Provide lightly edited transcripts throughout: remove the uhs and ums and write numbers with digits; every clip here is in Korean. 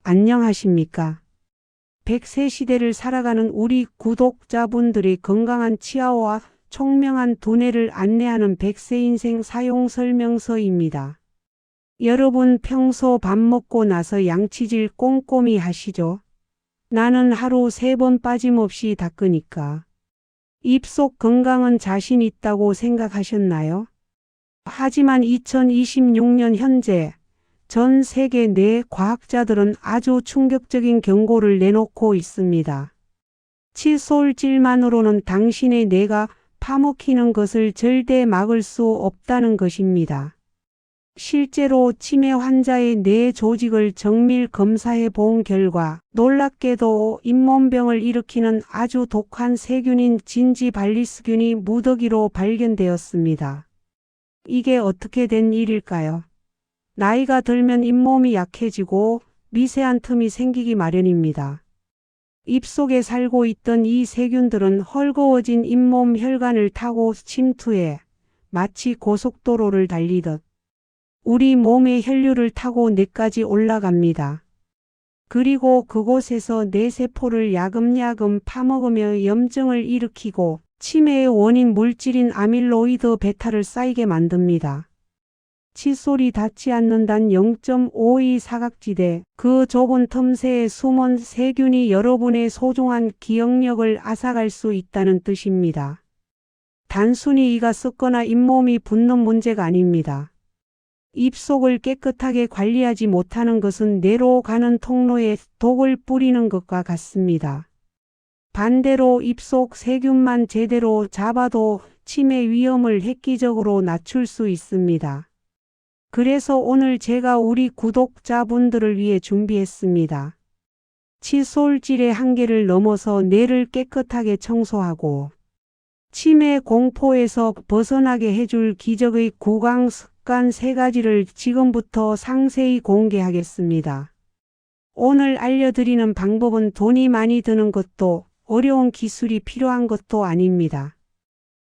안녕하십니까? 100세 시대를 살아가는 우리 구독자분들의 건강한 치아와 총명한 두뇌를 안내하는 100세 인생 사용 설명서입니다. 여러분 평소 밥 먹고 나서 양치질 꼼꼼히 하시죠? 나는 하루 3번 빠짐없이 닦으니까. 입속 건강은 자신 있다고 생각하셨나요? 하지만 2026년 현재 전 세계 내 과학자들은 아주 충격적인 경고를 내놓고 있습니다. 칫솔질만으로는 당신의 뇌가 파먹히는 것을 절대 막을 수 없다는 것입니다. 실제로 치매 환자의 뇌 조직을 정밀 검사해 본 결과 놀랍게도 잇몸병을 일으키는 아주 독한 세균인 진지발리스균이 무더기로 발견되었습니다. 이게 어떻게 된 일일까요? 나이가 들면 잇몸이 약해지고 미세한 틈이 생기기 마련입니다. 입속에 살고 있던 이 세균들은 헐거워진 잇몸 혈관을 타고 침투해 마치 고속도로를 달리듯 우리 몸의 혈류를 타고 뇌까지 올라갑니다. 그리고 그곳에서 뇌세포를 야금야금 파먹으며 염증을 일으키고 치매의 원인 물질인 아밀로이드 베타를 쌓이게 만듭니다. 칫솔이 닿지 않는 단 0.52 사각지대, 그 좁은 틈새에 숨은 세균이 여러분의 소중한 기억력을 앗아갈 수 있다는 뜻입니다. 단순히 이가 썩거나 잇몸이 붓는 문제가 아닙니다. 입속을 깨끗하게 관리하지 못하는 것은 뇌로 가는 통로에 독을 뿌리는 것과 같습니다. 반대로 입속 세균만 제대로 잡아도 치매 위험을 획기적으로 낮출 수 있습니다. 그래서 오늘 제가 우리 구독자분들을 위해 준비했습니다. 칫솔질의 한계를 넘어서 뇌를 깨끗하게 청소하고 치매 공포에서 벗어나게 해줄 기적의 구강 습관 3가지를 지금부터 상세히 공개하겠습니다. 오늘 알려드리는 방법은 돈이 많이 드는 것도 어려운 기술이 필요한 것도 아닙니다.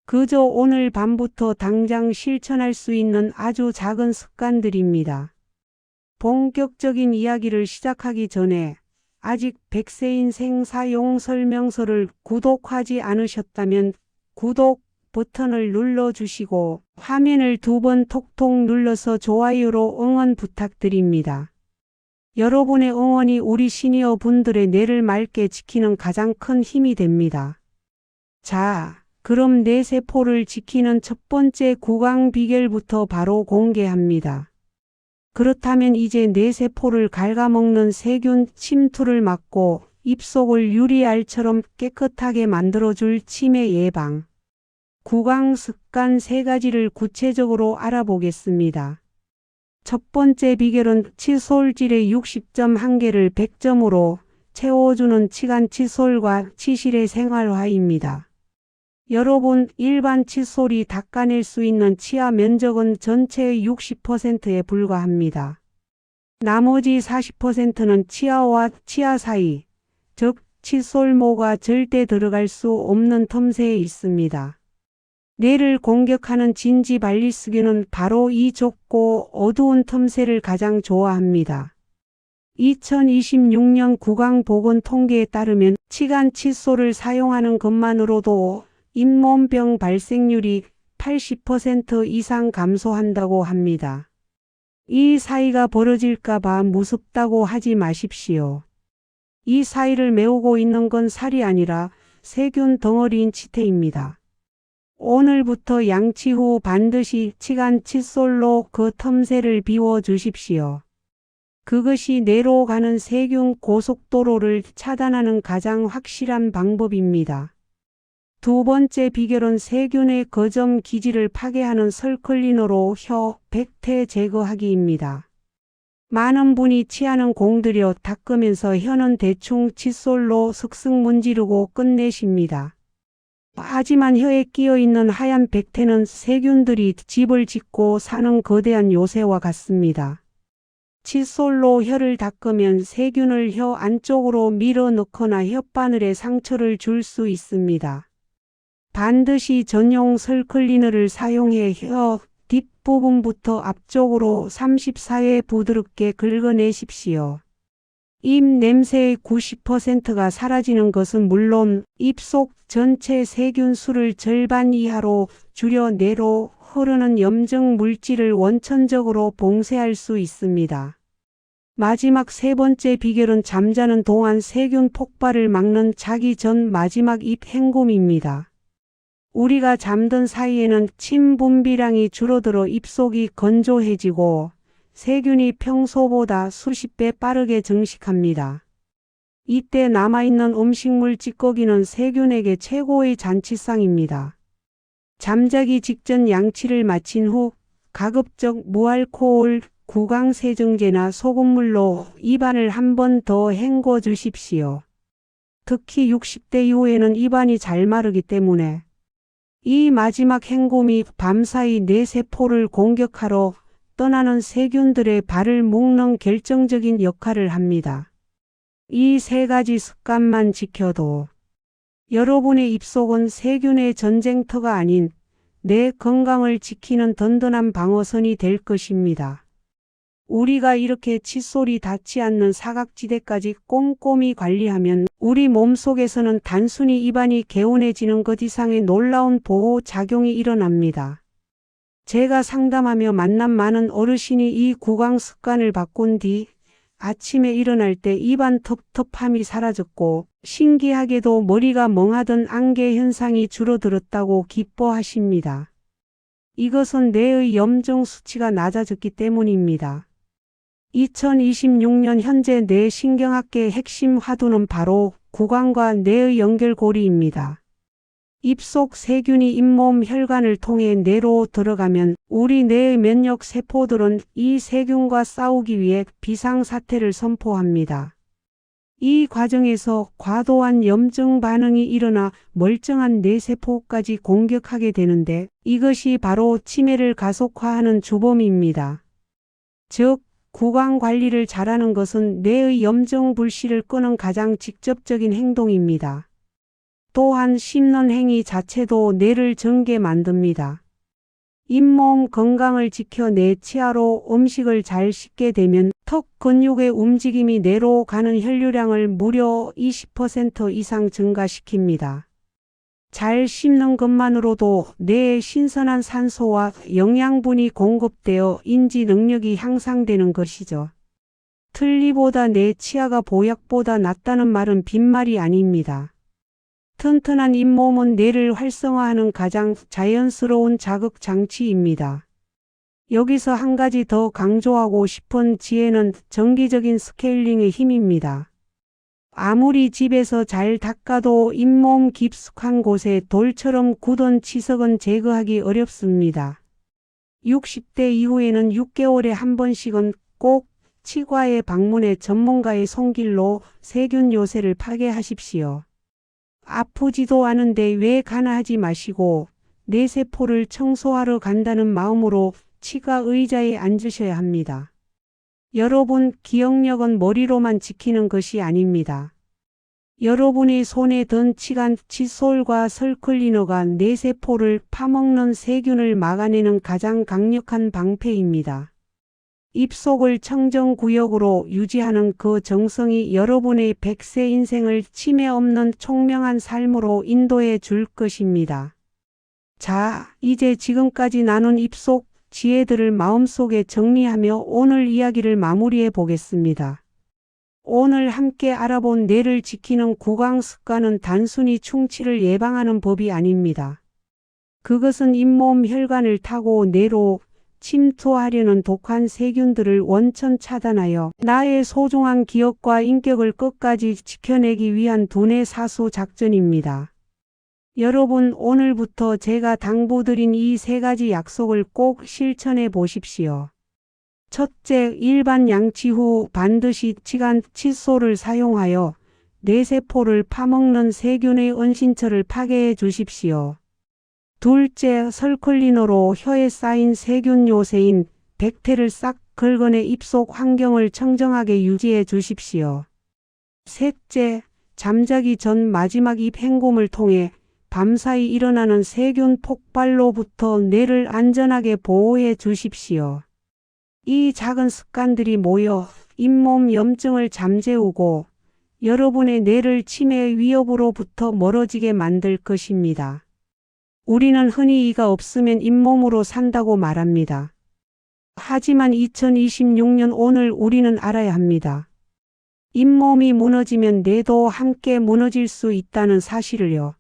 그저 오늘 밤부터 당장 실천할 수 있는 아주 작은 습관들입니다. 본격적인 이야기를 시작하기 전에 아직 100세 인생 사용 설명서를 구독하지 않으셨다면 구독 버튼을 눌러주시고 화면을 2번 톡톡 눌러서 좋아요로 응원 부탁드립니다. 여러분의 응원이 우리 시니어 분들의 뇌를 맑게 지키는 가장 큰 힘이 됩니다. 자, 그럼 뇌세포를 지키는 첫 번째 구강 비결부터 바로 공개합니다. 그렇다면 이제 뇌세포를 갉아먹는 세균 침투를 막고 입속을 유리알처럼 깨끗하게 만들어줄 치매 예방. 구강 습관 3가지를 구체적으로 알아보겠습니다. 첫 번째 비결은 칫솔질의 60점 한계를 100점으로 채워주는 치간 칫솔과 치실의 생활화입니다. 여러분, 일반 칫솔이 닦아낼 수 있는 치아 면적은 전체의 60%에 불과합니다. 나머지 40%는 치아와 치아 사이, 즉 칫솔모가 절대 들어갈 수 없는 틈새에 있습니다. 뇌를 공격하는 진지발리스균은 바로 이 좁고 어두운 틈새를 가장 좋아합니다. 2026년 구강보건 통계에 따르면 치간 칫솔을 사용하는 것만으로도 잇몸병 발생률이 80% 이상 감소한다고 합니다. 이 사이가 벌어질까봐 무섭다고 하지 마십시오. 이 사이를 메우고 있는 건 살이 아니라 세균 덩어리인 치태입니다. 오늘부터 양치 후 반드시 치간 칫솔로 그 틈새를 비워 주십시오. 그것이 뇌로 가는 세균 고속도로를 차단하는 가장 확실한 방법입니다. 두 번째 비결은 세균의 거점 기지를 파괴하는 설클리너로 혀, 백태 제거하기입니다. 많은 분이 치아는 공들여 닦으면서 혀는 대충 칫솔로 슥슥 문지르고 끝내십니다. 하지만 혀에 끼어있는 하얀 백태는 세균들이 집을 짓고 사는 거대한 요새와 같습니다. 칫솔로 혀를 닦으면 세균을 혀 안쪽으로 밀어넣거나 혓바늘에 상처를 줄 수 있습니다. 반드시 전용 설클리너를 사용해 혀 뒷부분부터 앞쪽으로 34회 부드럽게 긁어내십시오. 입 냄새의 90%가 사라지는 것은 물론 입속 전체 세균 수를 절반 이하로 줄여 뇌로 흐르는 염증 물질을 원천적으로 봉쇄할 수 있습니다. 마지막 세 번째 비결은 잠자는 동안 세균 폭발을 막는 자기 전 마지막 입 헹굼입니다. 우리가 잠든 사이에는 침 분비량이 줄어들어 입속이 건조해지고 세균이 평소보다 수십 배 빠르게 증식합니다. 이때 남아있는 음식물 찌꺼기는 세균에게 최고의 잔치상입니다. 잠자기 직전 양치를 마친 후 가급적 무알코올 구강세정제나 소금물로 입안을 한 번 더 헹궈 주십시오. 특히 60대 이후에는 입안이 잘 마르기 때문에 이 마지막 헹굼이 밤사이 뇌 세포를 공격하러 떠나는 세균들의 발을 묶는 결정적인 역할을 합니다. 이 세 가지 습관만 지켜도 여러분의 입속은 세균의 전쟁터가 아닌 내 건강을 지키는 든든한 방어선이 될 것입니다. 우리가 이렇게 칫솔이 닿지 않는 사각지대까지 꼼꼼히 관리하면 우리 몸속에서는 단순히 입안이 개운해지는 것 이상의 놀라운 보호 작용이 일어납니다. 제가 상담하며 만난 많은 어르신이 이 구강 습관을 바꾼 뒤 아침에 일어날 때 입안 텁텁함이 사라졌고 신기하게도 머리가 멍하던 안개 현상이 줄어들었다고 기뻐하십니다. 이것은 뇌의 염증 수치가 낮아졌기 때문입니다. 2026년 현재 뇌신경학계의 핵심 화두는 바로 구강과 뇌의 연결고리입니다. 입속 세균이 잇몸 혈관을 통해 뇌로 들어가면 우리 뇌의 면역 세포들은 이 세균과 싸우기 위해 비상사태를 선포합니다. 이 과정에서 과도한 염증 반응이 일어나 멀쩡한 뇌세포까지 공격하게 되는데 이것이 바로 치매를 가속화하는 주범입니다. 즉, 구강 관리를 잘하는 것은 뇌의 염증 불씨를 끄는 가장 직접적인 행동입니다. 또한 씹는 행위 자체도 뇌를 정게 만듭니다. 잇몸 건강을 지켜 뇌 치아로 음식을 잘 씹게 되면 턱 근육의 움직임이 뇌로 가는 혈류량을 무려 20% 이상 증가시킵니다. 잘 씹는 것만으로도 뇌에 신선한 산소와 영양분이 공급되어 인지 능력이 향상되는 것이죠. 틀니보다 내 치아가 보약보다 낫다는 말은 빈말이 아닙니다. 튼튼한 잇몸은 뇌를 활성화하는 가장 자연스러운 자극 장치입니다. 여기서 한 가지 더 강조하고 싶은 지혜는 정기적인 스케일링의 힘입니다. 아무리 집에서 잘 닦아도 잇몸 깊숙한 곳에 돌처럼 굳은 치석은 제거하기 어렵습니다. 60대 이후에는 6개월에 한 번씩은 꼭 치과에 방문해 전문가의 손길로 세균 요새를 파괴하십시오. 아프지도 않은데 왜 가나하지 마시고 뇌세포를 청소하러 간다는 마음으로 치과 의자에 앉으셔야 합니다. 여러분, 기억력은 머리로만 지키는 것이 아닙니다. 여러분의 손에 든 치간 칫솔과 설클리너가 뇌세포를 파먹는 세균을 막아내는 가장 강력한 방패입니다. 입속을 청정구역으로 유지하는 그 정성이 여러분의 100세 인생을 치매 없는 총명한 삶으로 인도해 줄 것입니다. 자, 이제 지금까지 나눈 입속 지혜들을 마음속에 정리하며 오늘 이야기를 마무리해 보겠습니다. 오늘 함께 알아본 뇌를 지키는 구강 습관은 단순히 충치를 예방하는 법이 아닙니다. 그것은 잇몸 혈관을 타고 뇌로 침투하려는 독한 세균들을 원천 차단하여 나의 소중한 기억과 인격을 끝까지 지켜내기 위한 두뇌 사수 작전입니다. 여러분, 오늘부터 제가 당부드린 이 세 가지 약속을 꼭 실천해 보십시오. 첫째, 일반 양치 후 반드시 치간 칫솔을 사용하여 뇌세포를 파먹는 세균의 은신처를 파괴해 주십시오. 둘째, 설클리너로 혀에 쌓인 세균 요새인 백태를 싹 긁어내 입속 환경을 청정하게 유지해 주십시오. 셋째, 잠자기 전 마지막 입 헹굼을 통해 밤사이 일어나는 세균 폭발로부터 뇌를 안전하게 보호해 주십시오. 이 작은 습관들이 모여 잇몸 염증을 잠재우고 여러분의 뇌를 치매 위협으로부터 멀어지게 만들 것입니다. 우리는 흔히 이가 없으면 잇몸으로 산다고 말합니다. 하지만 2026년 오늘 우리는 알아야 합니다. 잇몸이 무너지면 뇌도 함께 무너질 수 있다는 사실을요.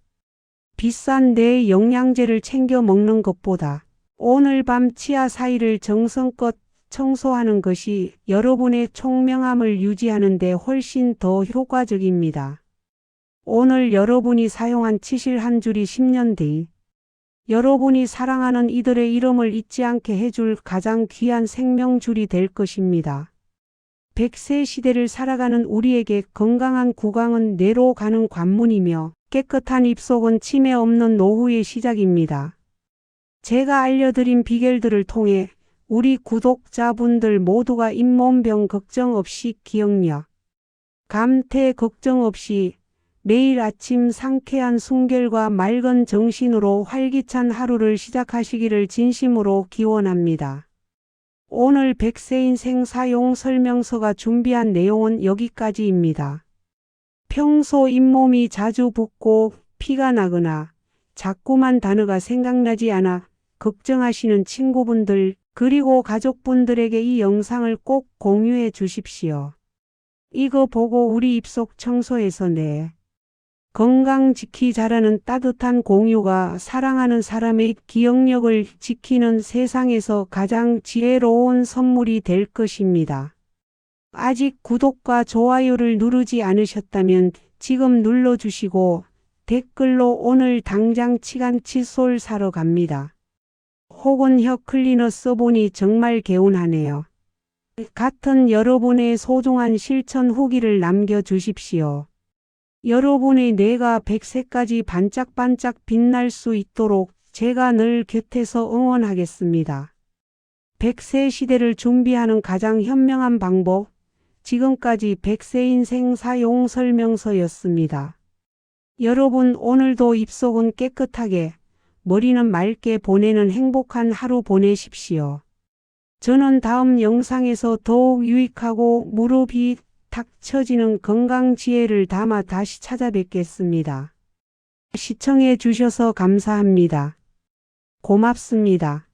비싼 뇌 영양제를 챙겨 먹는 것보다 오늘 밤 치아 사이를 정성껏 청소하는 것이 여러분의 총명함을 유지하는 데 훨씬 더 효과적입니다. 오늘 여러분이 사용한 치실 한 줄이 10년 뒤 여러분이 사랑하는 이들의 이름을 잊지 않게 해줄 가장 귀한 생명줄이 될 것입니다. 100세 시대를 살아가는 우리에게 건강한 구강은 뇌로 가는 관문이며 깨끗한 입속은 치매 없는 노후의 시작입니다. 제가 알려드린 비결들을 통해 우리 구독자분들 모두가 잇몸병 걱정 없이 기억력, 감퇴 걱정 없이 매일 아침 상쾌한 숨결과 맑은 정신으로 활기찬 하루를 시작하시기를 진심으로 기원합니다. 오늘 100세 인생 사용 설명서가 준비한 내용은 여기까지입니다. 평소 잇몸이 자주 붓고 피가 나거나 자꾸만 단어가 생각나지 않아 걱정하시는 친구분들 그리고 가족분들에게 이 영상을 꼭 공유해 주십시오. 이거 보고 우리 입속 청소해서 내 건강 지키자라는 따뜻한 공유가 사랑하는 사람의 기억력을 지키는 세상에서 가장 지혜로운 선물이 될 것입니다. 아직 구독과 좋아요를 누르지 않으셨다면 지금 눌러주시고 댓글로 오늘 당장 치간 칫솔 사러 갑니다. 혹은 혀 클리너 써보니 정말 개운하네요. 같은 여러분의 소중한 실천 후기를 남겨주십시오. 여러분의 뇌가 100세까지 반짝반짝 빛날 수 있도록 제가 늘 곁에서 응원하겠습니다. 100세 시대를 준비하는 가장 현명한 방법, 지금까지 100세 인생 사용 설명서였습니다. 여러분 오늘도 입속은 깨끗하게, 머리는 맑게 보내는 행복한 하루 보내십시오. 저는 다음 영상에서 더욱 유익하고 무릎이 탁 처지는 건강 지혜를 담아 다시 찾아뵙겠습니다. 시청해 주셔서 감사합니다. 고맙습니다.